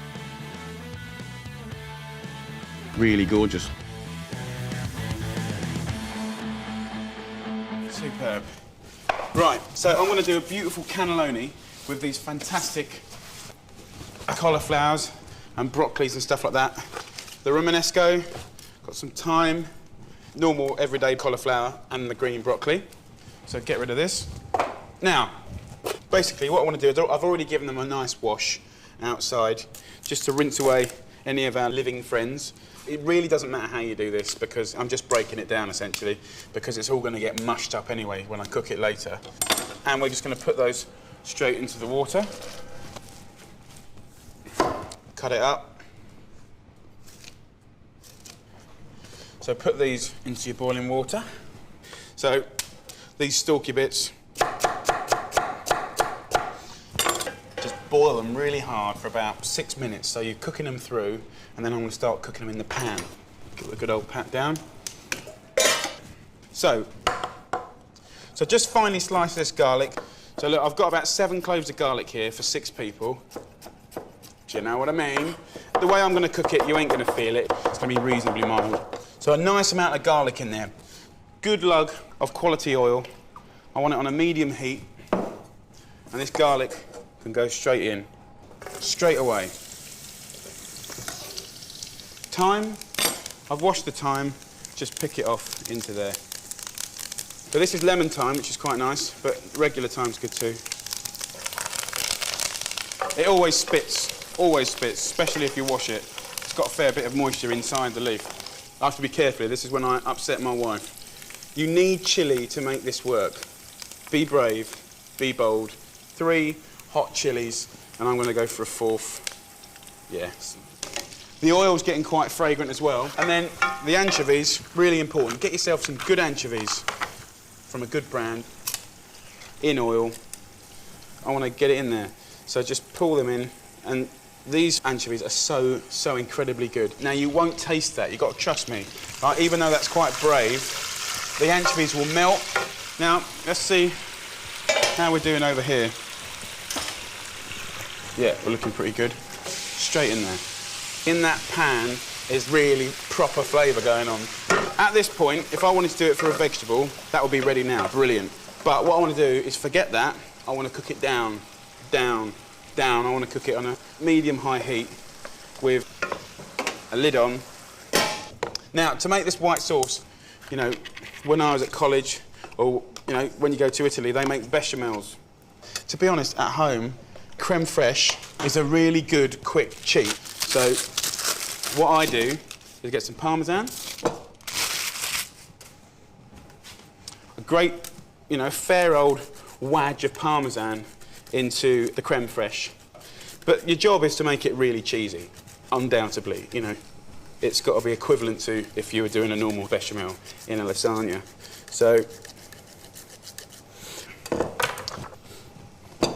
[SPEAKER 1] Really gorgeous. Superb. Right, so I'm going to do a beautiful cannelloni with these fantastic cauliflowers and broccolis and stuff like that. The romanesco, got some thyme, normal everyday cauliflower and the green broccoli. So get rid of this. Now, basically what I want to do is I've already given them a nice wash outside just to rinse away any of our living friends. It really doesn't matter how you do this because I'm just breaking it down essentially because it's all going to get mushed up anyway when I cook it later. And we're just going to put those straight into the water. Cut it up. So put these into your boiling water. So these stalky bits, just boil them really hard for about 6 minutes. So you're cooking them through, and then I'm going to start cooking them in the pan. Give it a good old pat down. So just finely slice this garlic. So look, I've got about 7 cloves of garlic here for 6 people. Do you know what I mean? The way I'm going to cook it, you ain't going to feel it. It's going to be reasonably mild. So a nice amount of garlic in there. Good lug of quality oil. I want it on a medium heat. And this garlic can go straight in, straight away. Thyme, I've washed the thyme, just pick it off into there. So this is lemon thyme, which is quite nice, but regular thyme's good too. It always spits, especially if you wash it. It's got a fair bit of moisture inside the leaf. I have to be careful. This is when I upset my wife. You need chilli to make this work. Be brave, be bold. 3 hot chilies, and I'm going to go for a 4th. Yes. The oil's getting quite fragrant as well. And then the anchovies, really important. Get yourself some good anchovies from a good brand in oil. I want to get it in there. So just pull them in, and these anchovies are so incredibly good. Now, you won't taste that. You've got to trust me. Right? Even though that's quite brave, the anchovies will melt. Now, let's see how we're doing over here. Yeah, we're looking pretty good. Straight in there. In that pan is really proper flavour going on. At this point, if I wanted to do it for a vegetable, that would be ready now. Brilliant. But what I want to do is forget that. I want to cook it down. I want to cook it on a medium-high heat with a lid on. Now, to make this white sauce, you know, when I was at college, or, you know, when you go to Italy, they make bechamels. To be honest, at home, creme fraiche is a really good, quick cheat. So, what I do is get some Parmesan, a great, you know, fair old wadge of Parmesan into the creme fraiche. But your job is to make it really cheesy, undoubtedly, you know. It's got to be equivalent to if you were doing a normal bechamel in a lasagna. So,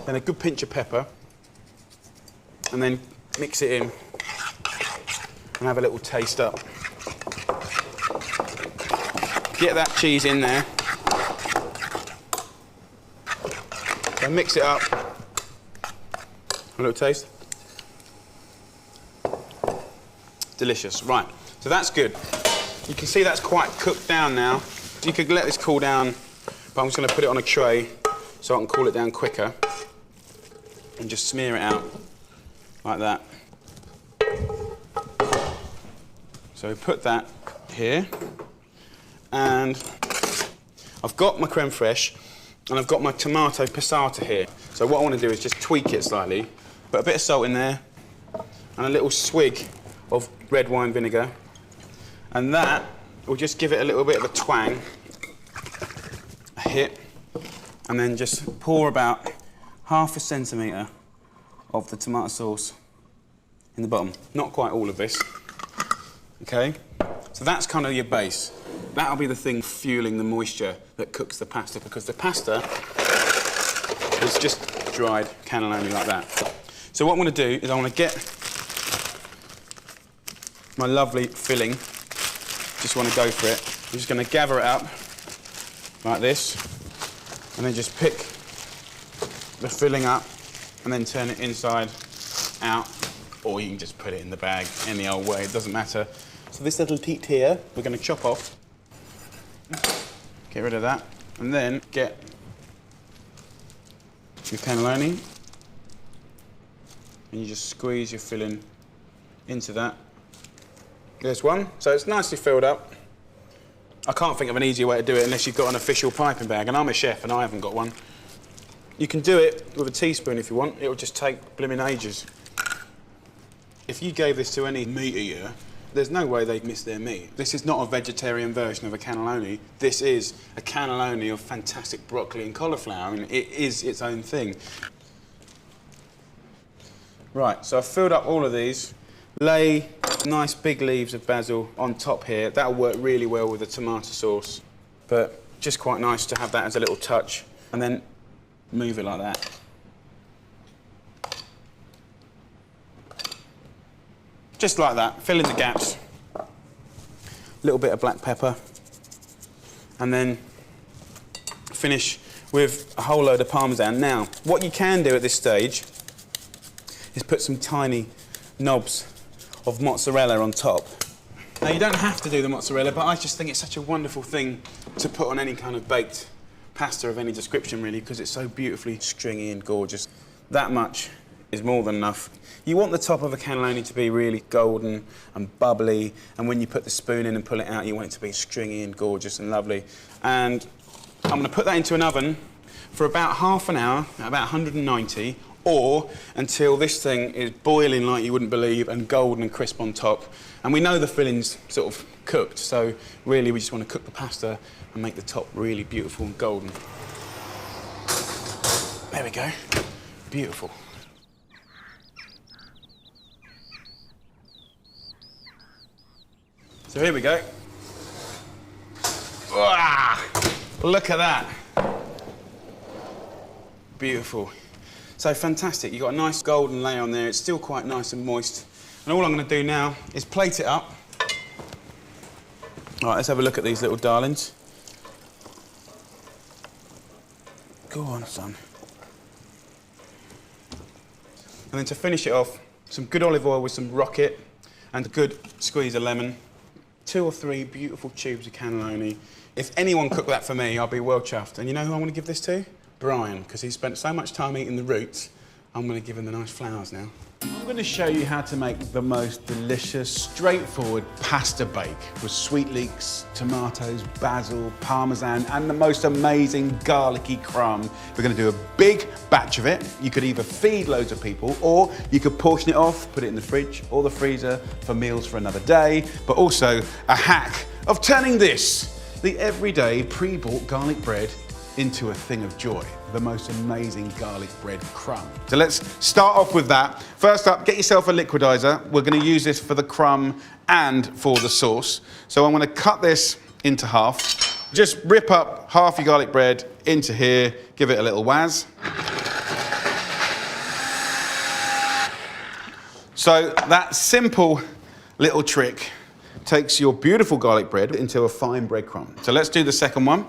[SPEAKER 1] then a good pinch of pepper, and then mix it in and have a little taste up. Get that cheese in there. So mix it up. A little taste. Delicious. Right, so that's good. You can see that's quite cooked down now. You could let this cool down, but I'm just going to put it on a tray so I can cool it down quicker. And just smear it out like that. So put that here. And I've got my creme fraiche and I've got my tomato passata here. So what I want to do is just tweak it slightly. Put a bit of salt in there and a little swig of red wine vinegar. And that will just give it a little bit of a twang, a hit, and then just pour about ½ centimetre of the tomato sauce in the bottom. Not quite all of this, okay? So that's kind of your base. That'll be the thing fueling the moisture that cooks the pasta, because the pasta is just dried cannelloni like that. So what I'm going to do is I want to get my lovely filling. Just want to go for it. I'm just going to gather it up like this, and then just pick the filling up and then turn it inside out, or you can just put it in the bag any old way, it doesn't matter. So this little teat here, we're going to chop off. Get rid of that, and then get your cannelloni and you just squeeze your filling into that. There's one, so it's nicely filled up. I can't think of an easier way to do it unless you've got an official piping bag, and I'm a chef and I haven't got one. You can do it with a teaspoon if you want, it'll just take blimmin' ages. If you gave this to any meat eater, there's no way they'd miss their meat. This is not a vegetarian version of a cannelloni. This is a cannelloni of fantastic broccoli and cauliflower, and it is its own thing. Right, so I've filled up all of these. Lay nice big leaves of basil on top here. That'll work really well with the tomato sauce, but just quite nice to have that as a little touch. And then move it like that. Just like that, fill in the gaps. A little bit of black pepper. And then finish with a whole load of Parmesan. Now, what you can do at this stage is put some tiny knobs of mozzarella on top. Now, you don't have to do the mozzarella, but I just think it's such a wonderful thing to put on any kind of baked pasta of any description, really, because it's so beautifully stringy and gorgeous. That much is more than enough. You want the top of a cannelloni to be really golden and bubbly, and when you put the spoon in and pull it out, you want it to be stringy and gorgeous and lovely. And I'm going to put that into an oven for about half an hour, at about 190, or until this thing is boiling like you wouldn't believe and golden and crisp on top. And we know the filling's sort of cooked, so really we just want to cook the pasta and make the top really beautiful and golden. There we go. Beautiful. So here we go. Wow, look at that. Beautiful. So fantastic, you've got a nice golden layer on there. It's still quite nice and moist. And all I'm going to do now is plate it up. All right, let's have a look at these little darlings. Go on, son. And then to finish it off, some good olive oil with some rocket and a good squeeze of lemon. 2 or 3 beautiful tubes of cannelloni. If anyone cooked that for me, I'll be well chuffed. And you know who I want to give this to? Brian, because he spent so much time eating the roots. I'm going to give him the nice flowers now. I'm going to show you how to make the most delicious, straightforward pasta bake with sweet leeks, tomatoes, basil, parmesan, and the most amazing garlicky crumb. We're going to do a big batch of it. You could either feed loads of people, or you could portion it off, put it in the fridge or the freezer for meals for another day, but also a hack of turning this, the everyday pre-bought garlic bread, into a thing of joy, the most amazing garlic bread crumb. So let's start off with that. First up, get yourself a liquidizer. We're going to use this for the crumb and for the sauce. So I'm going to cut this into half. Just rip up half your garlic bread into here, give it a little wazz. So that simple little trick takes your beautiful garlic bread into a fine breadcrumb. So let's do the second one.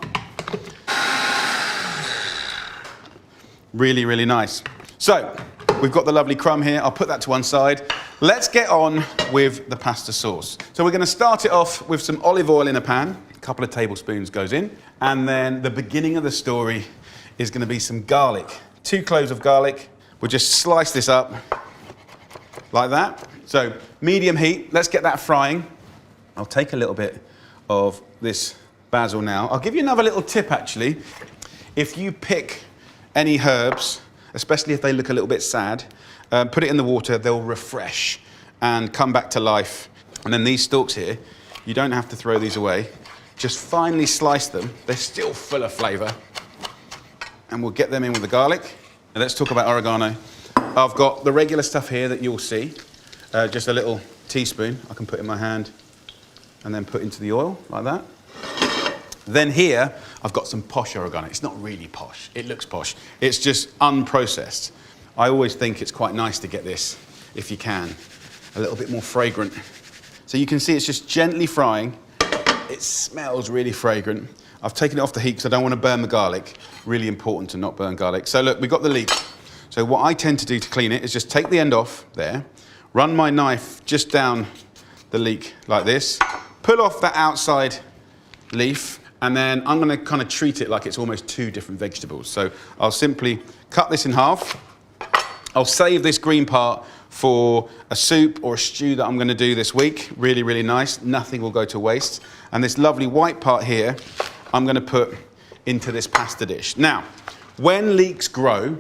[SPEAKER 1] Really, really nice. So, we've got the lovely crumb here. I'll put that to one side. Let's get on with the pasta sauce. So we're going to start it off with some olive oil in a pan. A couple of tablespoons goes in. And then the beginning of the story is going to be some garlic. 2 cloves of garlic. We'll just slice this up like that. So, medium heat. Let's get that frying. I'll take a little bit of this basil now. I'll give you another little tip, actually. If you pick any herbs, especially if they look a little bit sad, put it in the water, they'll refresh and come back to life. And then these stalks here, you don't have to throw these away. Just finely slice them. They're still full of flavour. And we'll get them in with the garlic. Now let's talk about oregano. I've got the regular stuff here that you'll see, just a little teaspoon I can put in my hand and then put into the oil like that. Then here, I've got some posh oregano. It's not really posh. It looks posh. It's just unprocessed. I always think it's quite nice to get this, if you can, a little bit more fragrant. So you can see it's just gently frying. It smells really fragrant. I've taken it off the heat because I don't want to burn the garlic. Really important to not burn garlic. So look, we've got the leek. So what I tend to do to clean it is just take the end off there, run my knife just down the leek like this, pull off that outside leaf, and then I'm going to kind of treat it like it's almost 2 different vegetables. So I'll simply cut this in half. I'll save this green part for a soup or a stew that I'm gonna do this week. Really, really nice. Nothing will go to waste. And this lovely white part here, I'm gonna put into this pasta dish. Now, when leeks grow,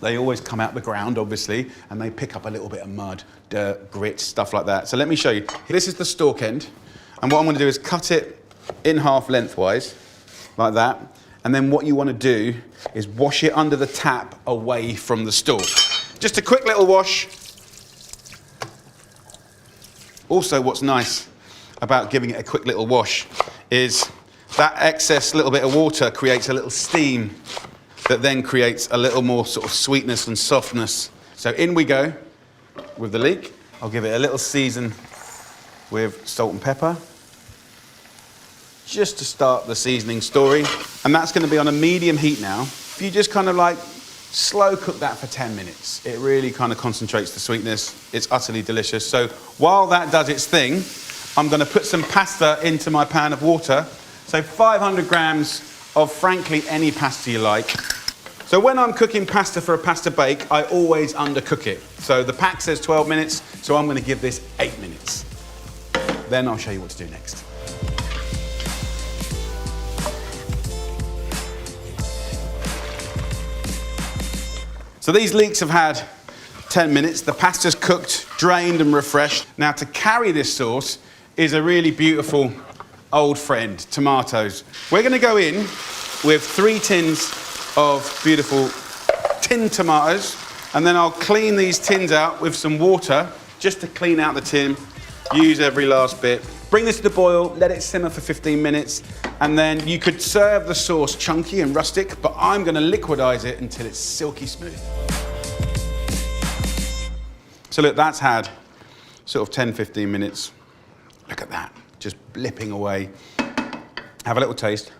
[SPEAKER 1] they always come out the ground, obviously, and they pick up a little bit of mud, dirt, grit, stuff like that. So let me show you. This is the stalk end, and what I'm gonna do is cut it in half lengthwise, like that. And then what you wanna do is wash it under the tap away from the stalk. Just a quick little wash. Also, what's nice about giving it a quick little wash is that excess little bit of water creates a little steam that then creates a little more sort of sweetness and softness. So in we go with the leek. I'll give it a little season with salt and pepper, just to start the seasoning story. And that's gonna be on a medium heat now. If you just kind of like slow cook that for 10 minutes, it really kind of concentrates the sweetness. It's utterly delicious. So while that does its thing, I'm gonna put some pasta into my pan of water. So 500 grams of, frankly, any pasta you like. So when I'm cooking pasta for a pasta bake, I always undercook it. So the pack says 12 minutes, so I'm gonna give this 8 minutes. Then I'll show you what to do next. So these leeks have had 10 minutes. The pasta's cooked, drained and refreshed. Now to carry this sauce is a really beautiful old friend, tomatoes. We're gonna go in with 3 tins of beautiful tinned tomatoes, and then I'll clean these tins out with some water just to clean out the tin, use every last bit. Bring this to the boil, let it simmer for 15 minutes, and then you could serve the sauce chunky and rustic, but I'm gonna liquidize it until it's silky smooth. So look, that's had sort of 10, 15 minutes. Look at that, just blipping away. Have a little taste.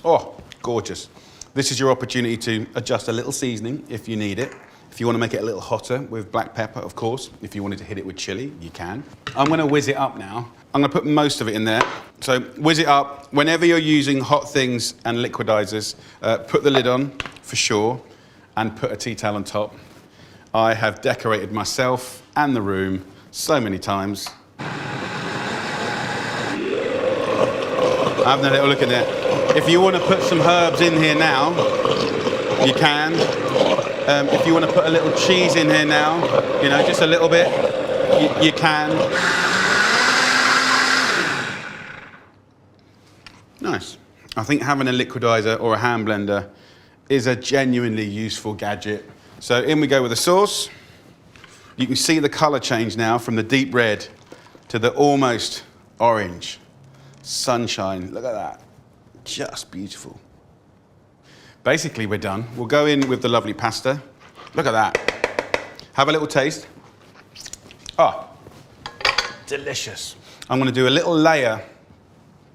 [SPEAKER 1] Oh, gorgeous. This is your opportunity to adjust a little seasoning if you need it. If you want to make it a little hotter with black pepper, of course. If you wanted to hit it with chili, you can. I'm going to whiz it up now. I'm going to put most of it in there. So whiz it up. Whenever you're using hot things and liquidizers, put the lid on for sure and put a tea towel on top. I have decorated myself and the room so many times. Having a little look at it. If you want to put some herbs in here now, you can. If you want to put a little cheese in here now, you know, just a little bit, you can. Nice. I think having a liquidizer or a hand blender is a genuinely useful gadget. So in we go with the sauce. You can see the color change now from the deep red to the almost orange. Sunshine, look at that. Just beautiful. Basically, we're done. We'll go in with the lovely pasta. Look at that. Have a little taste. Oh, delicious. I'm gonna do a little layer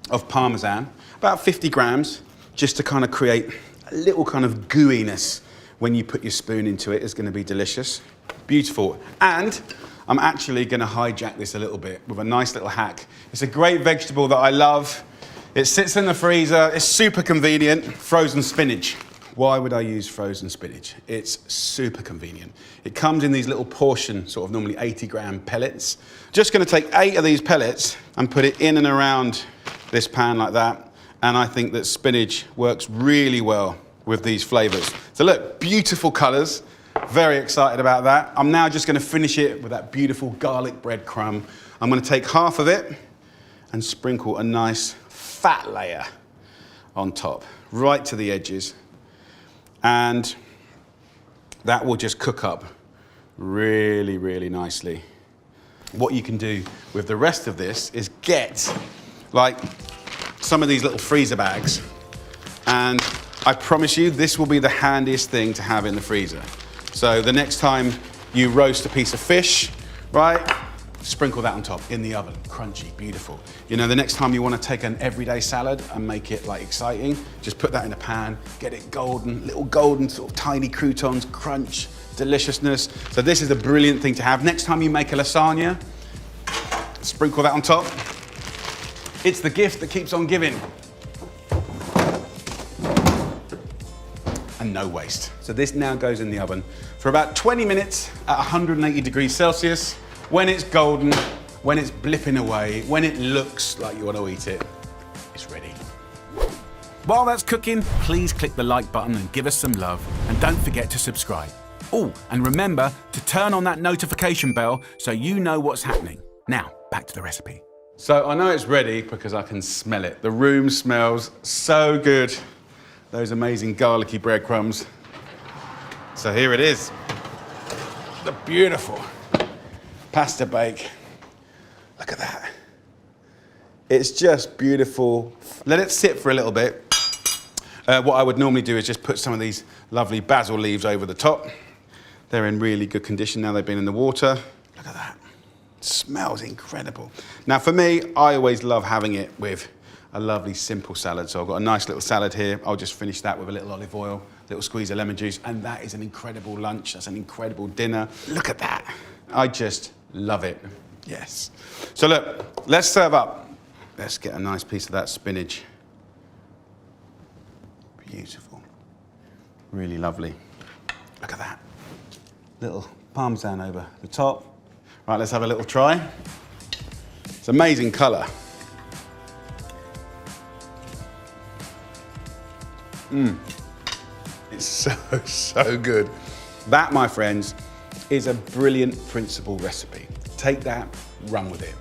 [SPEAKER 1] of Parmesan, about 50 grams, just to kind of create a little kind of gooiness when you put your spoon into it. It's gonna be delicious. Beautiful. And I'm actually gonna hijack this a little bit with a nice little hack. It's a great vegetable that I love. It sits in the freezer, it's super convenient. Frozen spinach. Why would I use frozen spinach? It's super convenient. It comes in these little portion, sort of normally 80-gram pellets. Just gonna take 8 of these pellets and put it in and around this pan like that. And I think that spinach works really well with these flavors. So look, beautiful colors. Very excited about that. I'm now just gonna finish it with that beautiful garlic breadcrumb. I'm gonna take half of it and sprinkle a nice fat layer on top, right to the edges. And that will just cook up really, really nicely. What you can do with the rest of this is get like some of these little freezer bags, and I promise you this will be the handiest thing to have in the freezer. So the next time you roast a piece of fish, right, sprinkle that on top in the oven, crunchy, beautiful. You know, the next time you want to take an everyday salad and make it like exciting, just put that in a pan, get it golden, little golden sort of tiny croutons, crunch, deliciousness. So this is a brilliant thing to have. Next time you make a lasagna, sprinkle that on top. It's the gift that keeps on giving. and no waste. So this now goes in the oven for about 20 minutes at 180 degrees Celsius. When it's golden, when it's blipping away, when it looks like you want to eat it, it's ready. While that's cooking, please click the like button and give us some love. And don't forget to subscribe. Oh, and remember to turn on that notification bell so you know what's happening. Now, back to the recipe. So I know it's ready because I can smell it. The room smells so good. Those amazing garlicky breadcrumbs. So here it is. The beautiful pasta bake. Look at that. It's just beautiful. Let it sit for a little bit. What I would normally do is just put some of these lovely basil leaves over the top. They're in really good condition now they've been in the water. Look at that. It smells incredible. Now for me, I always love having it with a lovely simple salad. So I've got a nice little salad here. I'll just finish that with a little olive oil, little squeeze of lemon juice, and that is an incredible lunch. That's an incredible dinner. Look at that. I just love it. Yes. So look, let's serve up. Let's get a nice piece of that spinach. Beautiful. Really lovely. Look at that. Little parmesan over the top. Right, let's have a little try. It's amazing colour. It's so good. That, my friends, is a brilliant principle recipe. Take that, run with it.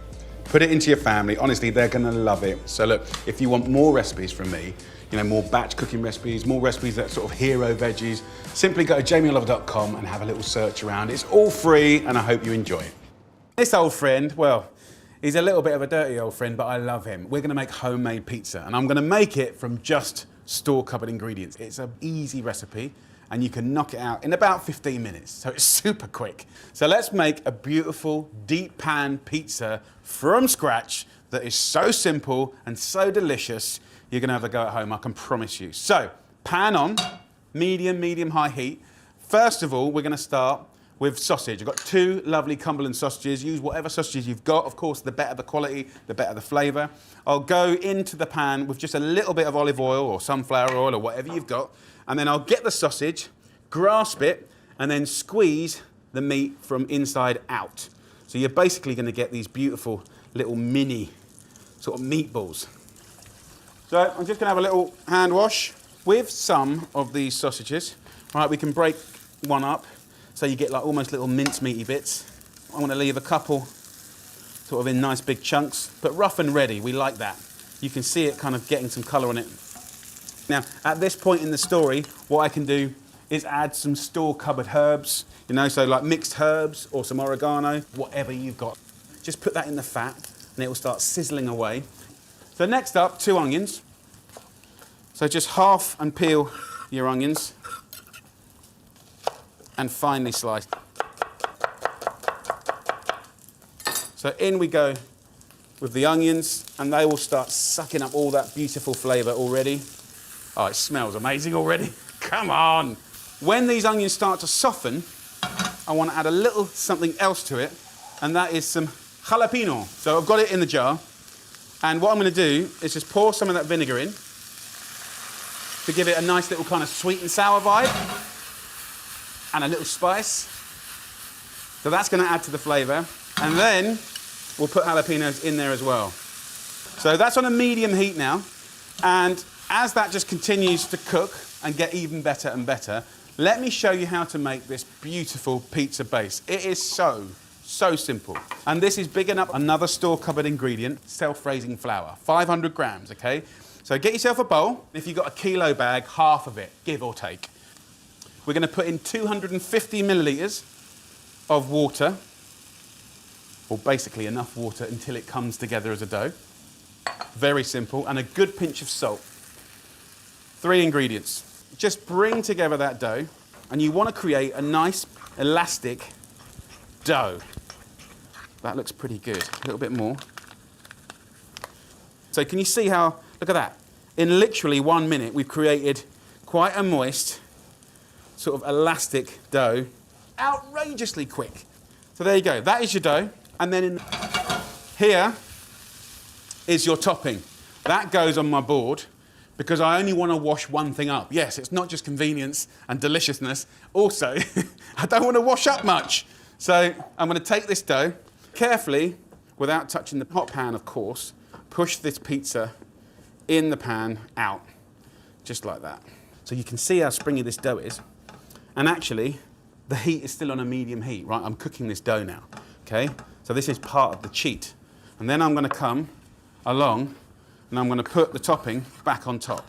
[SPEAKER 1] Put it into your family. Honestly, they're gonna love it. So look, if you want more recipes from me, you know, more batch cooking recipes, more recipes that sort of hero veggies, simply go to jamieoliver.com and have a little search around. It's all free and I hope you enjoy it. This old friend, well, he's a little bit of a dirty old friend, but I love him. We're gonna make homemade pizza and I'm gonna make it from just store cupboard ingredients. It's an easy recipe and you can knock it out in about 15 minutes. So it's super quick. So let's make a beautiful deep pan pizza from scratch that is so simple and so delicious, you're gonna have a go at home, I can promise you. So, pan on, medium, high heat. First of all, we're gonna start with sausage. I've got 2 lovely Cumberland sausages. Use whatever sausages you've got. Of course, the better the quality, the better the flavor. I'll go into the pan with just a little bit of olive oil or sunflower oil or whatever you've got. And then I'll get the sausage, grasp it, and then squeeze the meat from inside out. So you're basically gonna get these beautiful little mini sort of meatballs. So I'm just gonna have a little hand wash with some of these sausages. All right, we can break one up so you get like almost little mince-meaty bits. I wanna leave a couple sort of in nice big chunks, but rough and ready, we like that. You can see it kind of getting some color on it. Now, at this point in the story, what I can do is add some store cupboard herbs, you know, so like mixed herbs or some oregano, whatever you've got. Just put that in the fat and it will start sizzling away. So next up, 2 onions. So just half and peel your onions and finely slice. So in we go with the onions and they will start sucking up all that beautiful flavour already. Oh, it smells amazing already. Come on. When these onions start to soften, I want to add a little something else to it, and that is some jalapeno. So I've got it in the jar. And what I'm going to do is just pour some of that vinegar in to give it a nice little kind of sweet and sour vibe and a little spice. So that's going to add to the flavour. And then we'll put jalapenos in there as well. So that's on a medium heat now. And as that just continues to cook and get even better and better, let me show you how to make this beautiful pizza base. It is so simple. And this is bigging up another store cupboard ingredient, self-raising flour, 500 grams, okay? So get yourself a bowl. If you've got a kilo bag, half of it, give or take. We're gonna put in 250 millilitres of water, or basically enough water until it comes together as a dough. Very simple, and a good pinch of salt. 3 ingredients. Just bring together that dough, and you wanna create a nice, elastic dough. That looks pretty good. A little bit more. So can you see how, look at that. In literally 1 minute, we've created quite a moist, sort of elastic dough. Outrageously quick. So there you go. That is your dough. And then here is your topping. That goes on my board because I only want to wash one thing up. Yes, it's not just convenience and deliciousness. Also, I don't want to wash up much. So I'm going to take this dough, carefully, without touching the hot pan, of course, push this pizza in the pan out, just like that. So you can see how springy this dough is. And actually, the heat is still on a medium heat, right? I'm cooking this dough now, okay? So this is part of the cheat. And then I'm going to come along and I'm going to put the topping back on top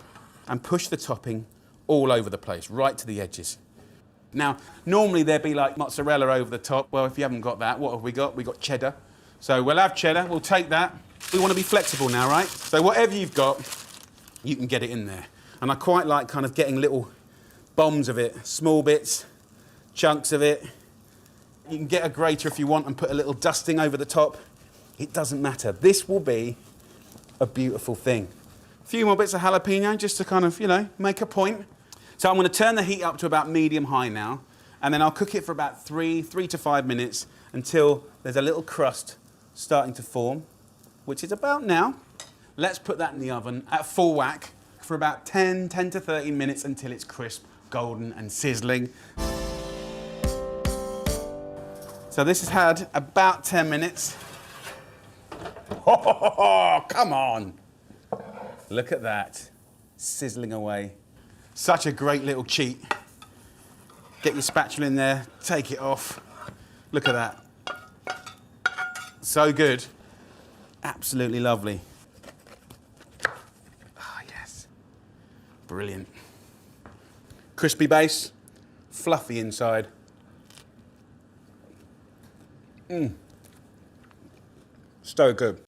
[SPEAKER 1] and push the topping all over the place, right to the edges. Now, normally there'd be like mozzarella over the top. Well, if you haven't got that, what have we got? We've got cheddar. So we'll have cheddar, we'll take that. We want to be flexible now, right? So whatever you've got, you can get it in there. And I quite like kind of getting little bombs of it, small bits, chunks of it. You can get a grater if you want and put a little dusting over the top. It doesn't matter. This will be a beautiful thing. A few more bits of jalapeno just to kind of, you know, make a point. So I'm going to turn the heat up to about medium-high now, and then I'll cook it for about 3 to 5 minutes until there's a little crust starting to form, which is about now. Let's put that in the oven at full whack for about 10 to 13 minutes until it's crisp, golden and sizzling. So this has had about 10 minutes. Oh, come on. Look at that, sizzling away. Such a great little cheat. Get your spatula in there, take it off. Look at that. So good. Absolutely lovely. Ah, yes. Brilliant. Crispy base, fluffy inside. So good.